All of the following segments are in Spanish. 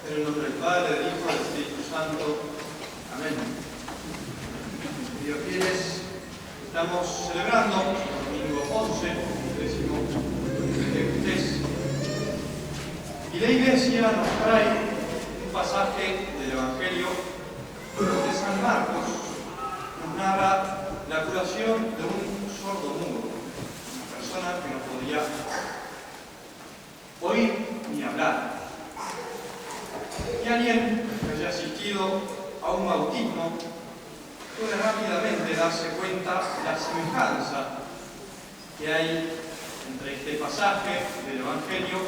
En el nombre del Padre, del Hijo y del Espíritu Santo. Amén. Queridos fieles, estamos celebrando el domingo 11, décimo de Pentecostés. Y la Iglesia nos trae un pasaje del Evangelio de San Marcos. Nos narra la curación de un sordo mudo, una persona que no podía oír ni hablar. Y alguien que haya asistido a un bautismo puede rápidamente darse cuenta de la semejanza que hay entre este pasaje del Evangelio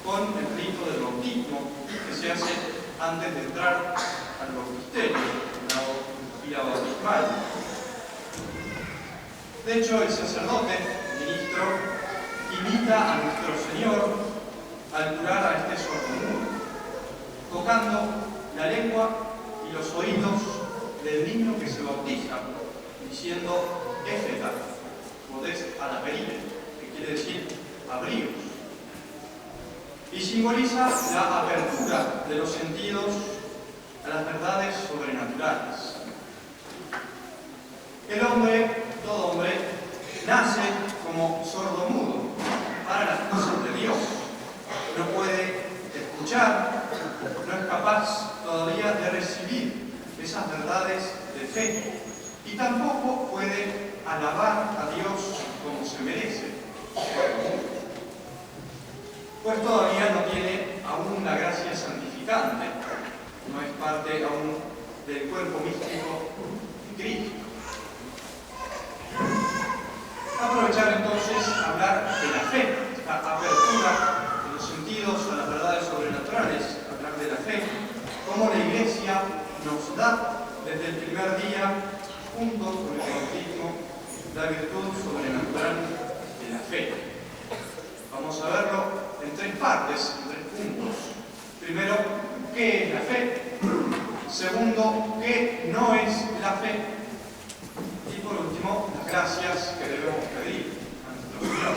con el rito del bautismo que se hace antes de entrar al bautisterio, la vida bautismal. De hecho, el sacerdote, el ministro, imita a nuestro Señor al curar a este sordomudo, tocando la lengua y los oídos del niño que se bautiza, diciendo éfeta, podés alaperire, que quiere decir abríos. Y simboliza la apertura de los sentidos a las verdades sobrenaturales. El hombre, todo hombre, nace como sordomudo para las cosas de Dios. No puede escuchar, no es capaz todavía de recibir esas verdades de fe y tampoco puede alabar a Dios como se merece, pues todavía no tiene aún la gracia santificante, no es parte aún del cuerpo místico de Cristo. Aprovechar entonces a hablar de la fe, esta apertura de los sentidos a las verdades sobrenaturales, hablar de la fe, como la Iglesia nos da desde el primer día, junto con el bautismo, la virtud sobrenatural de la fe. Vamos a verlo en tres partes, en tres puntos. Primero, ¿qué es la fe? Segundo, ¿qué no es la fe? Y por último, las gracias que debemos pedir a nuestro Señor.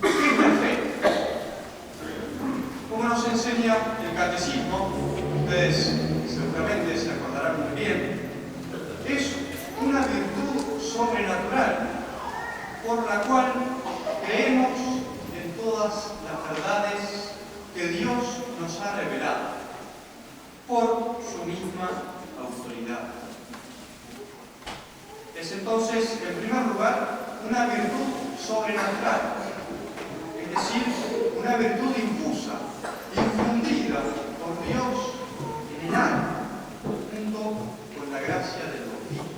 ¿Qué es la fe? Como nos enseña el catecismo, ustedes seguramente se acordarán muy bien, es una virtud sobrenatural por la cual creemos en todas las verdades que Dios nos ha revelado por su misma autoridad. Es entonces, en primer lugar, una virtud sobrenatural, es decir, una virtud infusa, infundida por Dios en el alma, junto con la gracia del bautismo.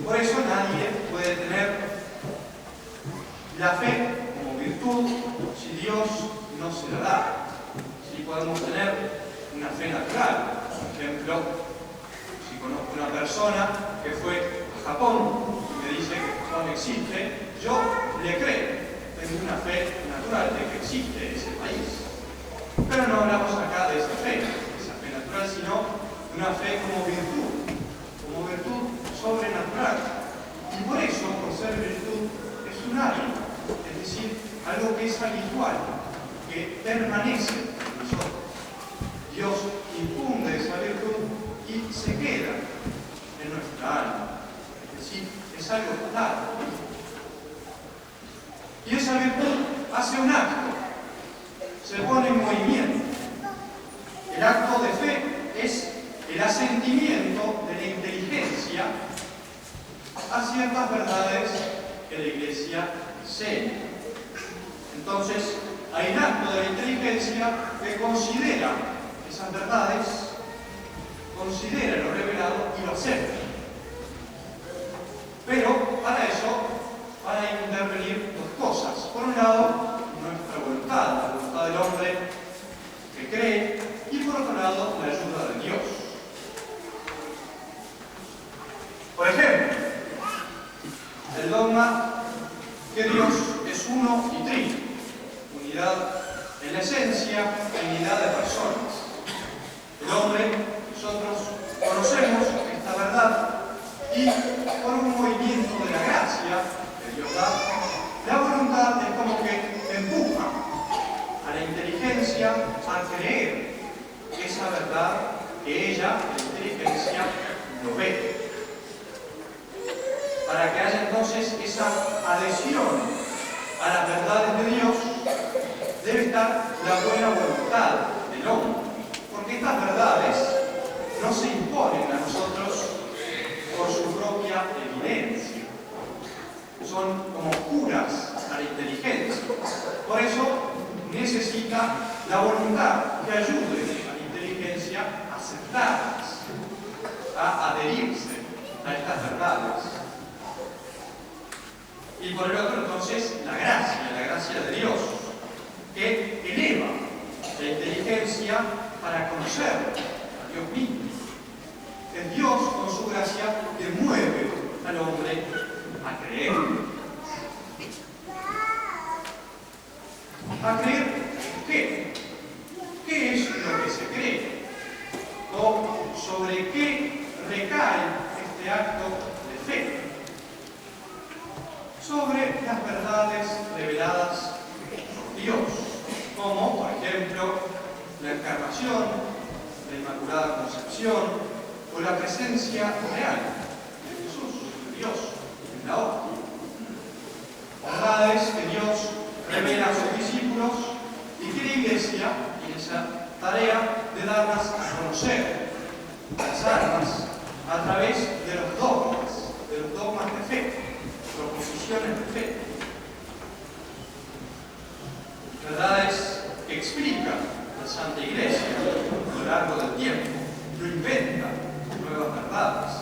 Por eso nadie puede tener la fe como virtud si Dios no se la da. Si podemos tener una fe natural, por ejemplo, si conozco una persona que fue a Japón y me dice que Japón existe, yo le creo, tengo una fe natural de que existe ese país. Pero no hablamos acá de esa fe natural, sino de una fe como virtud sobrenatural. Y por eso, por ser virtud, es un hábito, es decir, algo que es habitual, que permanece en nosotros. Dios infunde esa virtud y se queda en nuestra alma, es decir, es algo total. Y esa virtud hace un acto, se pone en movimiento. El acto de fe es el asentimiento de la inteligencia a ciertas verdades que la Iglesia enseña. Entonces, hay un acto de la inteligencia que considera esas verdades, considera lo revelado y lo acepta. Pero para eso van a intervenir dos cosas. Por un lado, nuestra voluntad, la voluntad del hombre que cree, y por otro lado, la ayuda de Dios. Por ejemplo, el dogma que Dios es uno y trino, unidad en la esencia y unidad de personas. El hombre, nosotros conocemos esta verdad y por un movimiento de la gracia que Dios da, la voluntad es como que empuja a la inteligencia creer esa verdad que ella, la inteligencia, no ve. Para que haya entonces esa adhesión a las verdades de Dios, debe estar la buena voluntad del hombre. Porque estas verdades no se imponen a nosotros por su propia evidencia. Son como curas a la inteligencia. Por eso necesita la voluntad que ayude a la inteligencia a aceptarlas, a adherirse a estas verdades. Y por el otro, entonces, la gracia de Dios, que eleva la inteligencia para conocer a Dios mismo. Es Dios, con su gracia, que mueve al hombre a creer. ¿A creer qué? ¿Qué es lo que se cree? ¿O sobre qué recae este acto de fe? Sobre las verdades reveladas por Dios, como, por ejemplo, la encarnación, la Inmaculada Concepción, o la presencia real de Jesús, de Dios, en la obra. Verdades que Dios revela a sus discípulos y que la Iglesia tiene esa tarea de darlas a conocer, las almas, a través de los dogmas de fe, proposiciones de fe. Verdades que explican la Santa Iglesia a lo largo del tiempo, no inventan nuevas verdades.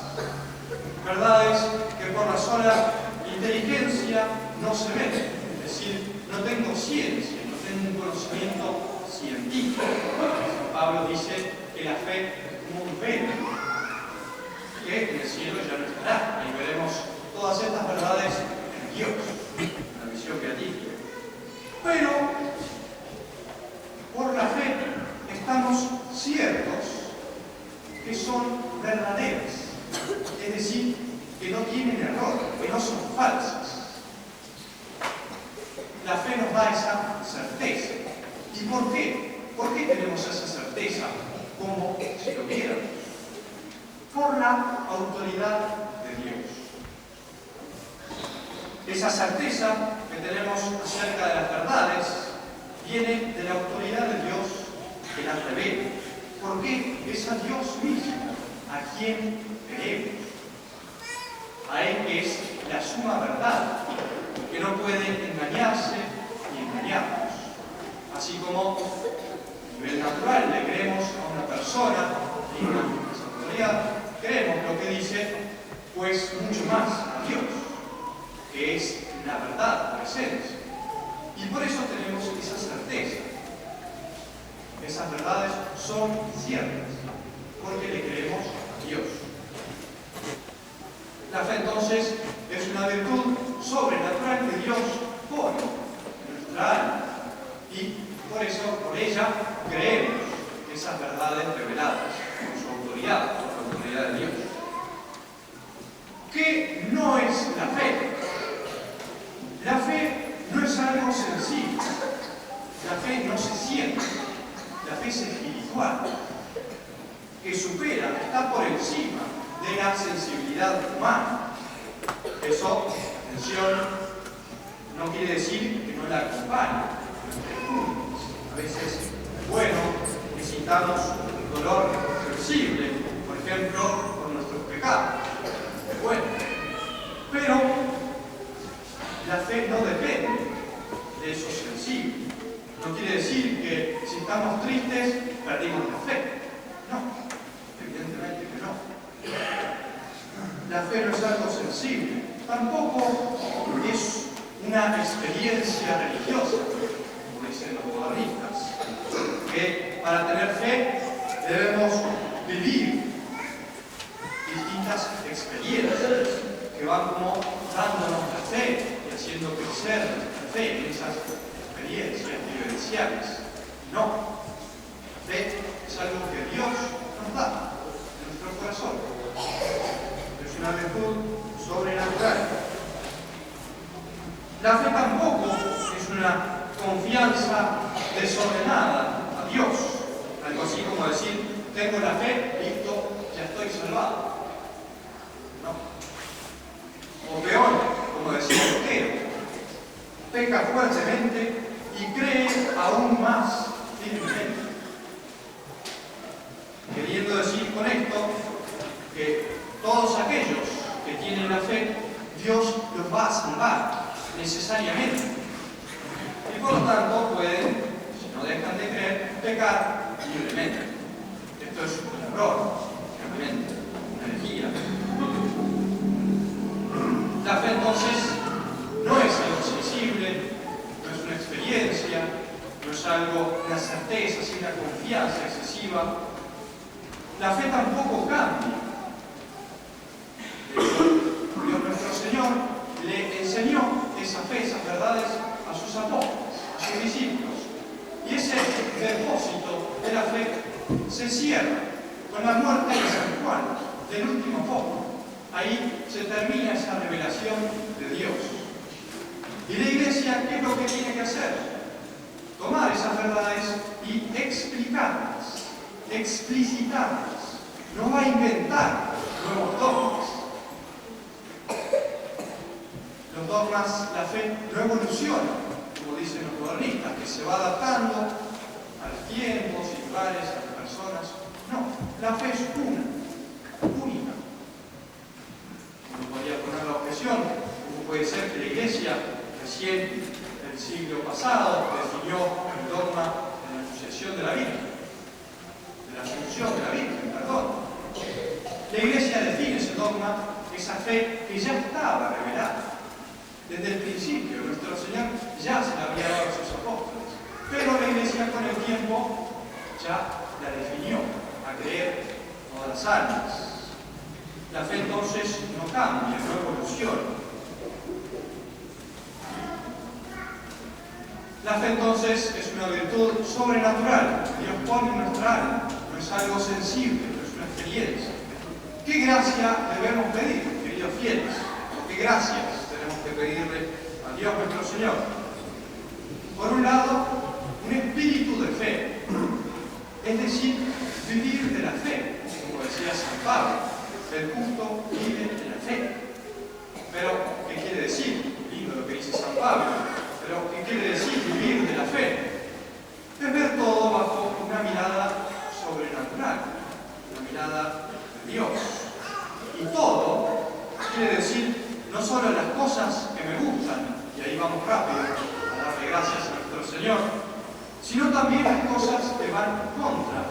Verdades que por la sola inteligencia no se ven, es decir, no tengo ciencia, no tengo un conocimiento científico. Pablo dice que la fe es como un velo, que en el cielo ya no estará. Ahí veremos todas estas verdades en Dios, en la visión beatífica. Pero, por la fe, estamos ciertos que son verdaderas, es decir, que no tienen error, que no son falsas. La fe nos da esa certeza. ¿Y por qué? ¿Por qué tenemos esa certeza como si lo viéramos? Por la autoridad de Dios. Esa certeza que tenemos acerca de las verdades viene de la autoridad de Dios que las revela. Porque es a Dios mismo a quien creemos. A Él que es la suma verdad, que no puede engañarse ni engañarnos. Así como a nivel natural le creemos a una persona y a nuestra autoridad, creemos lo que dice, pues mucho más a Dios, que es la verdad por esencia. Y por eso tenemos esa certeza. Esas verdades son ciertas, porque le creemos a Dios. La fe, entonces, es una virtud sobrenatural que Dios pone en nuestra alma. Y por eso, por ella, creemos esas verdades reveladas por su autoridad, por la autoridad de Dios. ¿Qué no es la fe? La fe no es algo sencillo. La fe no se siente. La fe es espiritual, que supera, está por encima de la sensibilidad humana. Eso, atención, no quiere decir que no la acompañe. A veces es bueno que sintamos dolor sensible, por ejemplo, por nuestros pecados. Es bueno. Pero la fe no depende de eso sensible. No quiere decir que si estamos tristes, perdimos la fe. No, evidentemente que no. La fe no es algo sensible. Tampoco es una experiencia religiosa, como dicen los modernistas, que para tener fe debemos vivir distintas experiencias que van como dándonos la fe y haciendo crecer la fe en esas experiencias vivenciales. No, la fe es algo que Dios nos da en nuestro corazón. Es una virtud sobrenatural. La fe tampoco es una confianza desordenada a Dios, como decir, tengo la fe, listo, ya estoy salvado. No. O peor, como decía Lutero, peca fuertemente y cree aún más firmemente. Queriendo decir con esto que todos aquellos que tienen la fe, Dios los va a salvar necesariamente. Y por lo tanto pueden, si no dejan de creer, pecar libremente. Esto es un error, realmente, una herejía. La fe entonces no es algo sensible, no es una experiencia, no es algo, una certeza, sino una confianza excesiva. La fe tampoco cambia. Dios nuestro Señor le enseñó esa fe, esas verdades a sus apóstoles, a sus discípulos. Y ese depósito de la fe se cierra con la muerte de San Juan, del último apóstol. Ahí se termina esa revelación de Dios. Y la Iglesia, ¿qué es lo que tiene que hacer? Tomar esas verdades y explicarlas, explicitarlas. No va a inventar nuevos dogmas. Los dogmas, la fe no evoluciona, como dicen los modernistas, que se va adaptando a los tiempos y lugares, a las personas. No, la fe es única. Uno podría poner la objeción, ¿cómo puede ser que la Iglesia recién el siglo pasado definió el dogma de la anunciación de la Virgen? De la asunción de la Virgen, perdón. La Iglesia define ese dogma, esa fe que ya estaba revelada. Desde el principio, nuestro Señor ya se la había dado a sus apóstoles. Pero la Iglesia con el tiempo ya la definió, a creer todas las almas. La fe entonces no cambia, no evoluciona. La fe entonces es una virtud sobrenatural. Dios pone en nuestra alma, no es algo sensible, no es una experiencia. ¿Qué gracia debemos pedir, queridos fieles? ¿O qué gracias tenemos que pedirle a Dios nuestro Señor? Por un lado, un espíritu de fe, es decir, vivir de la fe, como decía San Pablo, el justo vive de la fe. Pero, ¿qué quiere decir? Lindo lo que dice San Pablo, pero ¿qué quiere decir vivir de la fe? Es ver todo bajo una mirada sobrenatural, una mirada de Dios. Y todo quiere decir no solo las cosas que me gustan, y ahí vamos rápido a darle gracias a nuestro Señor, sino también las cosas que van contra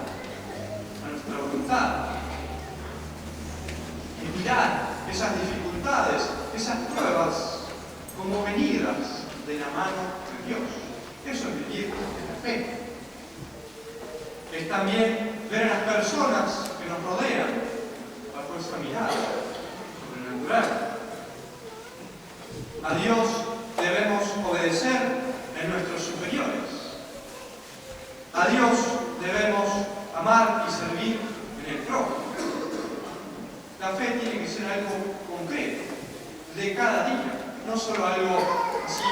a nuestra voluntad. Y mirar esas dificultades, esas pruebas, como venidas de la mano de Dios. Eso es vivir de la fe. Es también ver a las personas que nos rodean bajo esa mirada sobrenatural. A Dios debemos obedecer en nuestros superiores. A Dios debemos amar y servir en el prójimo. La fe tiene que ser algo concreto, de cada día, no solo algo así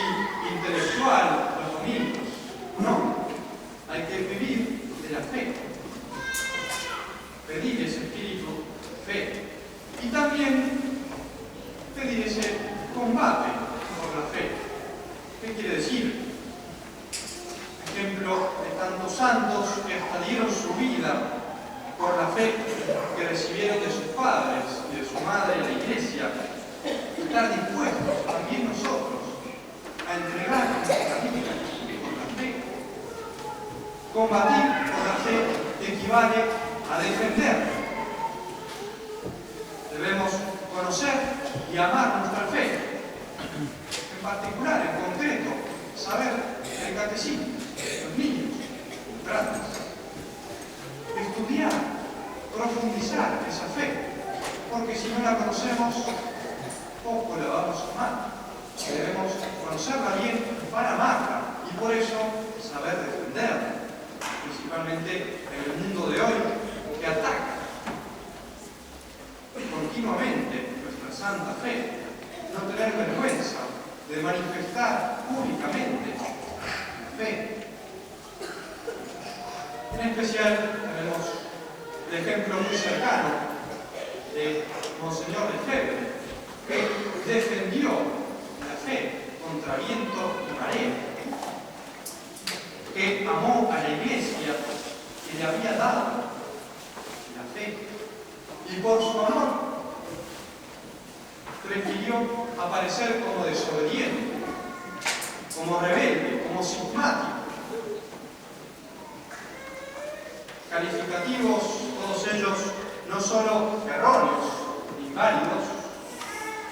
intelectual los domingos. No, hay que vivir de la fe, pedir ese espíritu de fe y también pedir ese combate por la fe. ¿Qué quiere decir? Ejemplo de tantos santos que hasta dieron su vida por la fe que recibieron de sus padres y de su madre en la Iglesia. Estar dispuestos también nosotros a entregar nuestra vida por la fe. Combatir por la fe equivale a defender. Debemos conocer y amar nuestra fe. En particular, en concreto, saber el catecismo, los niños, los grandes. Estudiar, profundizar esa fe, porque si no la conocemos, poco la vamos a amar. Debemos conocerla bien para amarla y por eso saber defenderla, principalmente en el mundo de hoy que ataca continuamente nuestra santa fe. No tener vergüenza de manifestar públicamente la fe. En especial tenemos el ejemplo muy cercano de Monseñor Lefebvre, que defendió la fe contra viento y marea, que amó a la Iglesia que le había dado la fe, y por su amor prefirió aparecer como desobediente, como rebelde, como cismático. Calificativos, todos ellos, no solo erróneos, inválidos,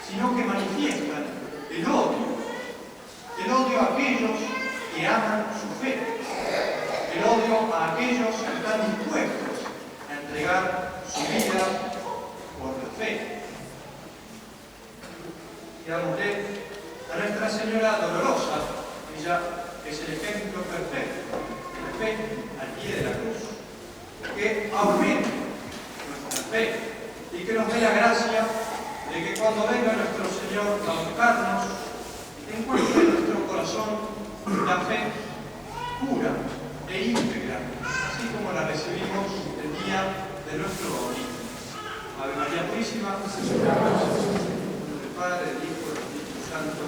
sino que manifiestan el odio a aquellos que aman su fe, el odio a aquellos que están dispuestos a entregar su vida por la fe. Digámosle a Nuestra Señora Dolorosa, ella es el ejemplo perfecto de la fe al pie de la cruz, que aumente nuestra fe y que nos dé la gracia de que cuando venga nuestro Señor a buscarnos, encuentre en nuestro corazón la fe pura e íntegra, así como la recibimos el día de nuestro bautismo. Ave María Purísima, del Padre, del Hijo y del Espíritu Santo.